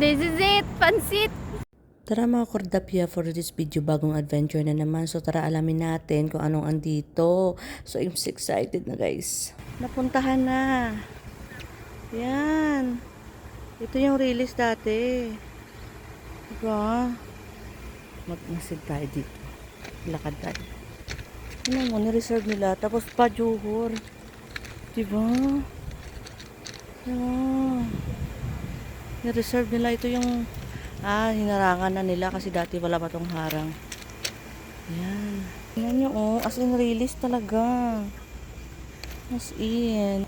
This is it, pansit. Tara mga Kordapia, for this video, bagong adventure na naman. So tara alamin natin kung anong andito. So I'm so excited na guys. Napuntahan na. Yan. Ito yung release dati. Diba? Magmasid tayo dito. Lakad tayo. Ano mo, nireserve nila. Tapos pa Johor. Diba? Yan. Nireserve nila. Ito yung hinarangan na nila kasi dati wala pa tong harang. Yan. Yan nyo, oh. As in, release talaga. As in.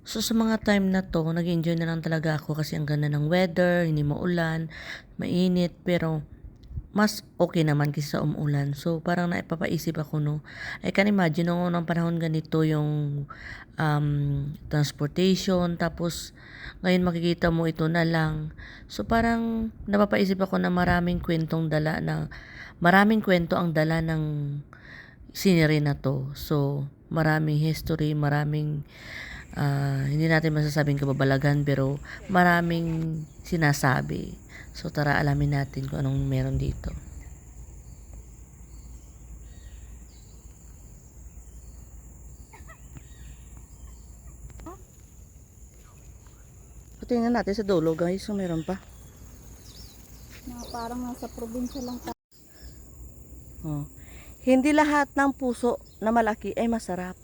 So sa mga time na to, nag-enjoy na lang talaga ako kasi ang ganda ng weather, hindi maulan, mainit, pero mas okay naman kasi sa umulan. So, parang naipapaisip ako, no. I can imagine, no, ng panahon ganito yung transportation. Tapos, ngayon makikita mo ito na lang. So, parang napapaisip ako na maraming kwento ang dala ng scenery na to. So, maraming history, maraming hindi natin masasabing kababalagan, pero maraming sinasabi. So tara alamin natin kung anong meron dito. Tingnan natin sa dulo guys kung meron pa. Parang nasa probinsya lang tayo. Oh. Hindi lahat ng puso na malaki ay masarap.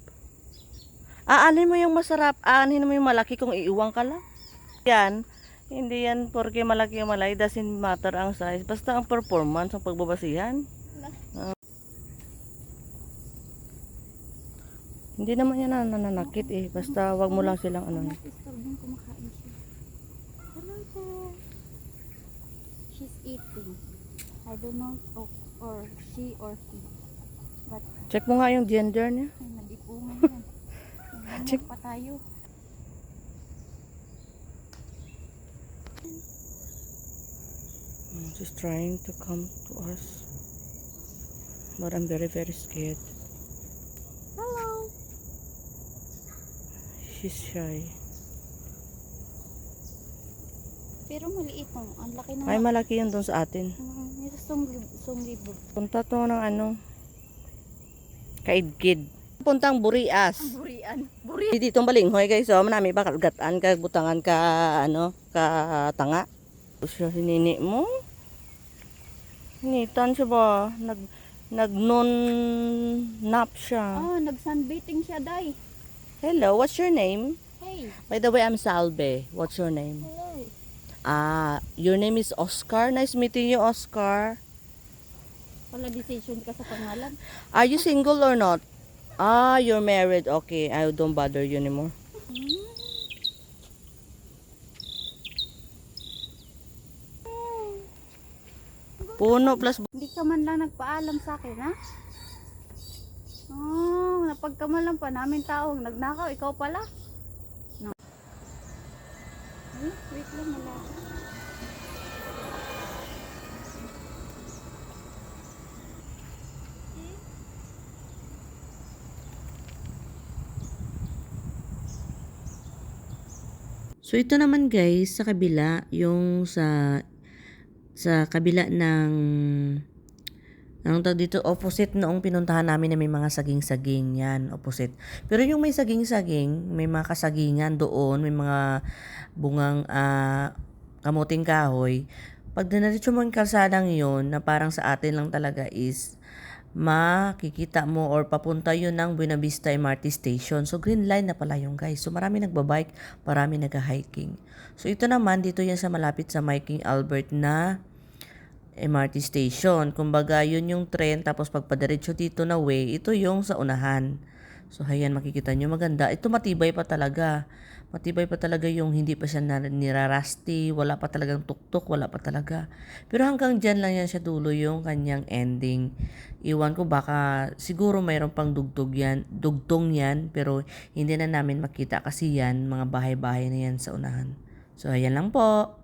Aanin mo yung masarap, aanin mo yung malaki kung iiwang ka lang. Yan. Hindi yan porque malaki o malay, doesn't matter ang size. Basta ang performance, ang pagbabasihan. Hindi naman yan nananakit eh. Basta wag mo lang silang ano. Hello there. She's eating. I don't know or she or he. But Check mo nga yung gender niya. ay, nadipungan yan. Check pa tayo. She's trying to come to us. But I'm very scared. Hello. She's shy. Pero maliit mo. Ang laki na. Ay, malaki yun doon sa atin. Nasa Songlibog. Punta to ng ano, Kaidkid. Puntang Burias. Burian. Dito ang balinghoy guys. So, manami ba kalgatan ka, butangan ka, ano, ka tanga. Siya sinini mo. Nitan siya ba? Nag-non nap siya. Nag-sunbathing siya, day. Hello, what's your name? Hey. By the way, I'm Salve. What's your name? Hello. Your name is Oscar. Nice meeting you, Oscar. Wala decision ka sa pangalan. Are you single or not? You're married. Okay, I don't bother you anymore. Puno plus... Hindi ka man lang nagpaalam sa akin, ha? Napagkamalan pa namin taong nagnakaw. Ikaw pala. No. Ay, wait lang, malaki. So ito naman guys, sa kabila, yung sa kabila ng anong tawag dito, opposite noong pinuntahan namin na may mga saging-saging, yan, opposite. Pero yung may saging-saging, may mga kasagingan doon, may mga bungang kamuting kahoy. Pag dinaritso mo yung kalsadang yun, na parang sa atin lang talaga is makikita mo or papunta yun ng Buena Vista MRT Station. So, green line na pala yung guys. So, marami nagbabike, marami nag-hiking. So, ito naman, dito yan sa malapit sa King Albert na MRT Station. Kumbaga, yun yung train. Tapos, pagpadiretso dito na way, ito yung sa unahan. So, ayan, makikita nyo. Maganda. Ito matibay pa talaga. Matibay pa talaga yung hindi pa siya nirarasti. Wala pa talagang tuktok. Wala pa talaga. Pero hanggang dyan lang yan siya dulo yung kanyang ending. Iwan ko baka siguro mayroon pang dugtong yan. Pero hindi na namin makita kasi yan. Mga bahay-bahay na yan sa unahan. So, ayan lang po.